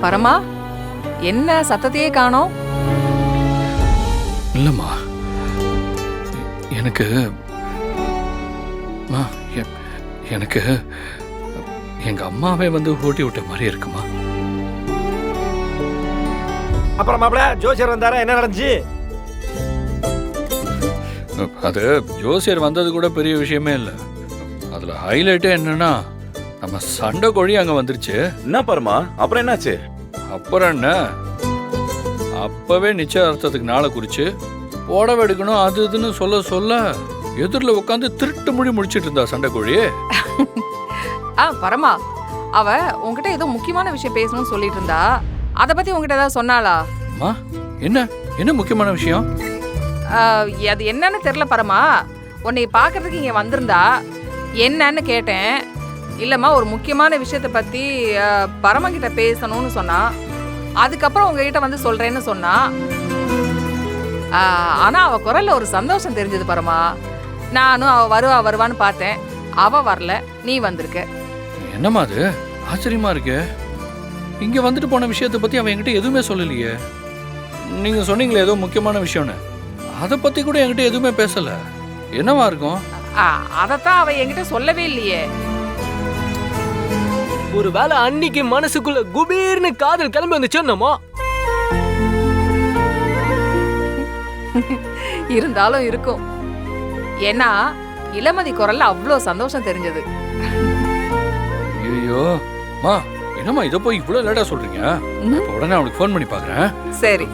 பரமா, என்ன சத்தத்தையே காணோம்? இல்லம்மா, எனக்கு எனக்கு எங்க அம்மாவே வந்து ஓட்டி விட்ட மாதிரி இருக்குமா. அப்புறம் மாப்பிள ஜோசியர் வந்தாரா, என்ன நடந்துச்சு? அது ஜோசியர் வந்தது கூட பெரிய விஷயமே இல்லை. அதுல ஹைலைட்டே என்னன்னா, நம்ம சண்டை கோழி அங்க வந்துருச்சு. என்ன பரமா, அப்புறம் என்னாச்சு? அப்புறம் என்ன, அப்பவே நிச்சயார்த்தத்துக்கு நாளை குறிச்சு புடவை எடுக்கணும் அது இதுன்னு சொல்ல சொல்ல எதிரில் உட்காந்து திருட்டு மொழி முடிச்சிட்டு இருந்தா சண்டை கோழி. பரமா, அவ உன்கிட்ட ஏதோ முக்கியமான விஷயம் பேசணும்னு சொல்லிட்டு இருந்தா. அதை பத்தி உங்ககிட்ட ஏதாவது சொன்னாளா? அம்மா, என்ன என்ன முக்கியமான விஷயம்? அது என்னன்னு தெரியல பரமா. உன்னை பார்க்கறதுக்கு இங்க வந்திருந்தா என்னன்னு கேட்டேன். இல்லம்மா, ஒரு முக்கியமான விஷயத்தை பத்தி பரமகிட்ட பேசணும்னு சொன்னா. அதுக்கப்புறம் உங்ககிட்ட வந்து சொல்றேன்னு சொன்னா. ஆனா அவ குரல்ல ஒரு சந்தோஷம் தெரிஞ்சது பரமா. நானும் அவ வருவான்னு பார்த்தேன். அவ வரல, நீ வந்திருக்க. என்னம்மா அது, ஆச்சரியமா இருக்கு. இங்க வந்துட்டு போன விஷயத்தை பத்தி அவன் என்கிட்ட எதுவுமே சொல்லலையே. நீங்க சொன்னீங்களே ஏதோ முக்கியமான விஷயம்னு, அதை பத்தி கூட என்கிட்ட எதுவுமே பேசல. என்னவா இருக்கும்? அதத்தான் அவ என்கிட்ட சொல்லவே இல்லையே. ஒருவேளை அன்னைக்கு மனசுக்குள்ள குபீர்னு காதல் கிளம்பி வந்துச்சோன்னமோ. இருந்தாலும் இருக்கும். ஏன்னா இளமதி குரல்ல அவ்வளோ சந்தோஷம் தெரிஞ்சது. ஐயோ மா, என்னம்மா இதை போய் இவ்வளவு லேட்டா சொல்றீங்க? உடனே அவனுக்கு ஃபோன் பண்ணி பாக்குறேன். சரி.